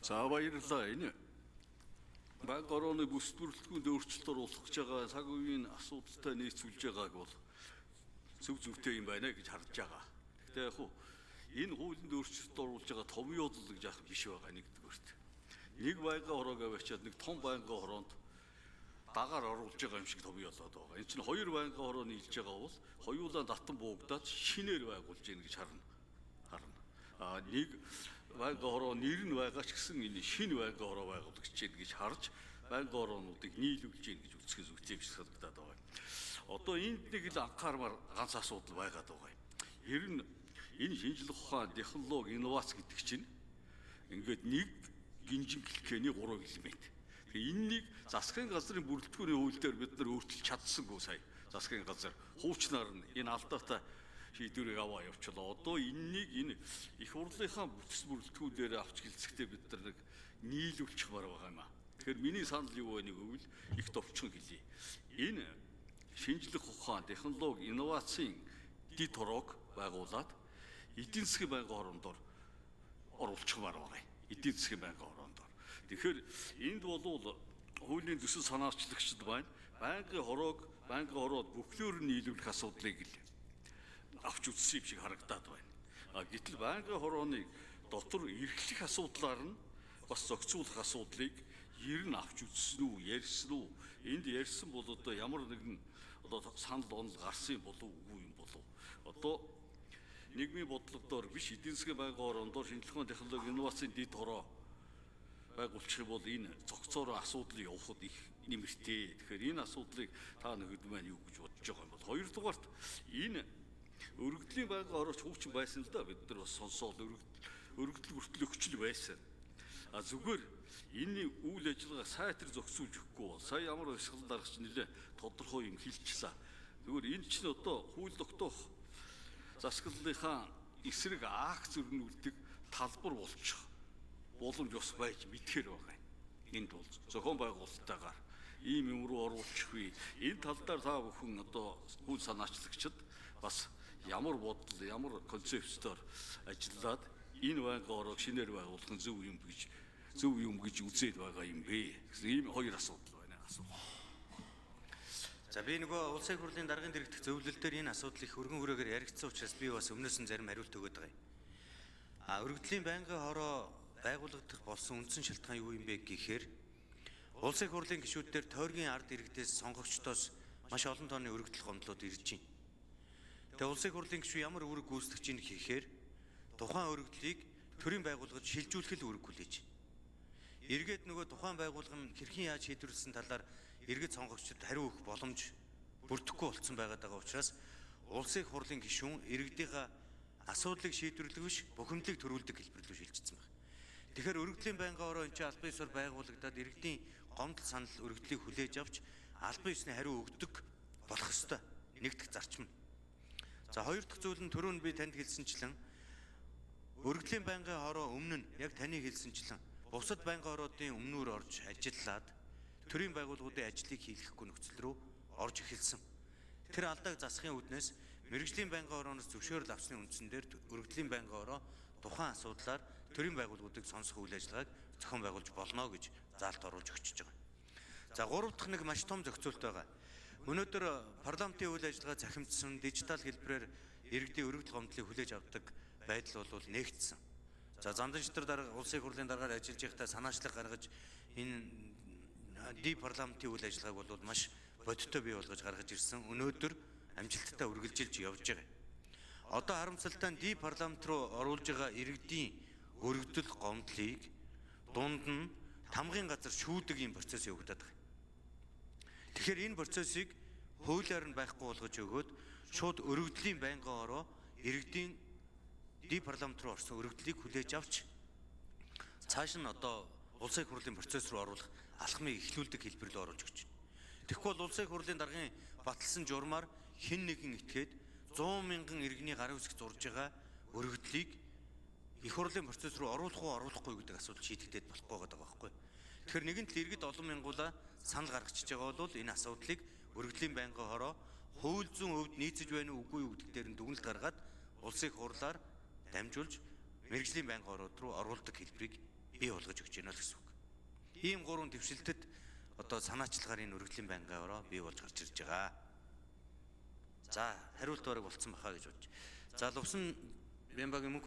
За баярлалаа. Энэ банк орооны бүс бүрэлдэхүүнд өөрчлөлт оруулах гэж байгаа цаг үеийн асуудалтай нийцүүлж байгааг бол зөвхөн юм байна гэж харж байгаа. Гэхдээ яг хуу энэ хуулинд өөрчлөлт оруулж байгаа том явдал гэж яах биш байгаа нэгдүгээрт. Нэг банкын хороог авчиад нэг том банкын хороонд дагаар оруулж байгаа юм шиг том болоод байгаа. Энэ чинь хоёр банкын хороо нийлж байгаа бол хоёулаа татан буугдаад шинээр байгуулж ийн гэж харна. Нэг банкын хороо нэр нь байгаа ч гэсэн энэ шинэ банкын хороо байгуулагч гэж харж банкын хороонуудыг нийлүүлж ийн гэж үзэхээс үгүй юм шиг санагдаад байгаа. Одоо энд нэг л анхаармаар ганц асуудал байгаад байгаа юм. Ер нь энэ шинжлэх ухаан, технологи, инновац гэдэг чинь ингээд нэг гинжин гэлхээний 3 элемент. Тэгээ энэнийг засгийн газрын бүрэлдэхүүний хууль дээр бид нар өөрчилж чадсангүй сая. Засгийн газар хуучнаар нь энэ алдаатай шийдвэрийг аваа явуулчлаа. Одоо энэ их хурлынхаа бүтэц бүрэлдэхүүнээр авч гэлцэхдээ бид нар нэг нийлүүлчихмээр байгаа юм аа. Тэгэхээр миний санал юу вэ гэвэл их товчхон хэлье. Энэ шинжлэх ухаан, технологи, инновацийн дэд хороог байгуулад эдийн засгийн банкын хороондоор оруулчихмаар байгаа юм. Эдийн засгийн банкын хороондоор. Тэгэхээр энд бол хуулийн төсөл санаачлагчд байна. Банкын хороод бүхлөөр нь нийлүүлэх асуудлыг л авч үзсэн юм шиг харагдаад байна. Гэтэл банкын хорооны дотор эрхлэх асуудлаар нь бас зохицуулах асуудлыг ер нь авч үзсэн үү, ярьсан уу? Энд ярьсан бол одоо ямар нэгэн одоо санал онол гарсан болов уу юм болов. Одоо нийгмийн бодлогоор биш эдийн засгийн банкын хороондоор шинжлэх ухааны технологи инновацийн дэд хороо байгуулчих юм бол энэ зохицоороо асуудал явахд их нэмэртэй. Тэгэхээр энэ асуудлыг та нөхөд маань юу гэж бодож байгаа юм бол хоёрдугаарт энэ өргөдлийн банкын хорооч хуучин байсан л да бид нар бас сонсоод өргөдөл бүртлөгчл байсан. Зүгээр энэ үйл ажиллагаа сайтар зохицуулж өгөхгүй бол сая ямар өсгөл дарагч нэлээ тодорхой юм хэлчихлээ. Зүгээр энэ чинь одоо хууль тогтоох засаглалынхаа эсрэг акт зөрнүүлдэг талбар болчих боломж бас байж мэдхээр байгаа юм. Энд бол зохион байгуулалттайгаар ийм юм руу оруулчих вэ? Энэ тал дээр та бүхэн одоо хууль санаачлагчид бас ямар бодол, ямар концепцээр ажиллаад энэ банкын хороог шинээр байгуулах нь зөв юм гэж үзээд байгаа юм бэ? Ийм хоёр асуудал байна. За би нөгөө улсын хурлын даргын дэргэдэх зөвлөл дээр энэ асуудал их өргөн хүрээгээр яригдсан учраас би бас өмнөөс нь зарим хариулт өгöd байгаа юм. Өргөдлийн банкын хороо байгуулагдах болсон үндсэн шалтгаан юу юм бэ гэхээр улсын хурлын гишүүдээр тойргийн ард иргэдээс сонгогчдоос маш олон тооны өргөдөл гомдлууд ирж байна. Тэгээ улсын хурлын гишүүд ямар үүрэг гүйцэтгэж ийн гэхээр тухайн өргөдлийг төрийн байгууллагад шилжүүлэх үүрэг хүлээж байна. Эргээд нөгөө тухайн байгууллага нь хэрхэн яаж шийдвэрлсэн талаар иргэд сонгогчдод хариу өгөх боломж бүрдэхгүй болсон байгаа учраас улсын хурлын гишүүн иргэдийн асуудлыг шийдвэрлэх биш бухимдлыг төрүүлдэг хэлбэрлүү шилжчихсэн байна. Тэгэхээр өргөдлийн банкын хороо энэ албан ёсоор байгуулагдаад иргэдийн гомдол санал өргөдлийг хүлээж авч албан ёсны хариу өгдөг болох ёстой нэгдэх зарчим. За хоёр дахь зүйл нь түрүүн би танд хэлсэнчлэн өргөдлийн банкын хороо өмнө нь яг таны хэлсэнчлэн бусад банкын хороодын өмнөр орж ажиллаад төрийн байгууллагуудын ажлыг хийлгэхгүй нөхцөл рүү орж эхэлсэн. Тэр алдааг засахын үүднээс мэргэжлийн банкын хорооноос зөвшөөрөл авсны үндсэн дээр өргөдлийн банкын хороо тухайн асуудлаар төрийн байгууллагуудыг сонсох үйл ажиллагааг зохион байгуулж болно гэж заалт оруулж өгчөж байгаа. За гурав дахь нэг маш том зохицуулт байгаа. Өнөөдөр парламентын үйл ажиллагаа захимдсан дижитал хэлбэрээр иргэдийн өргөдөл гомдлыг хүлээж авдаг байдал бол нээгдсэн. За зандан шидар дарга улсын хурлын даргаар ажиллаж байхдаа санаачлаг гаргаж энэ парламентын үйл ажиллагааг бол маш бодиттой бий болгож гаргаж ирсэн. Өнөөдөр амжилттай үргэлжилж явж байгаа. Одоо харамсалтай парламент руу оруулж байгаа иргэдийн өргөдөл гомдлыг дунд нь тамгын газар шүүдэг юм процесс явагдаад байгаа. Тэгэхээр энэ процессыг хуулиар нь байхгүй болгож өгөөд шууд өргөдлийн банкын хороо иргэдийн парламент руу орсон өргөдлийг хүлээж авч цааш нь одоо улсын хурлын процесс руу оруулах алхмыг эхлүүлдэг хэлбэр рүү оруулж өгч байна. Тэгэхгүй бол улсын хурлын даргын баталсан журмаар хэн нэгэн итгээд 100 мянган иргэний гарын үсэг зурж байгаа өргөдлийг их хурлын процесс руу оруулах уу оруулахгүй гэдэг асуудал шийдэгдээд болохгүй байгаа байхгүй. Тэгэхээр нэгэн тал иргэд олон мянгуулаа санал гаргачихж байгаа бол энэ асуудлыг өргөдлийн банкын хороо хууль зүйн хувьд нийцэж байна уу үгүй юу гэдэг дээр нь дүгнэлт гаргаад улсын хурлаар дамжуулж мэргэжлийн банкын хороод руу оруулдаг хэлбэрийг бий болгож өгч байна л гэсэн үг. Ийм гурван дэвшилтэд одоо санаачлагаар энэ өргөдлийн байнгын хороо бий болж гарч ирж байгаа. За, хариулт бараг болцсон баха гэж бодож. За, Лувсан Бямбагийн мөнх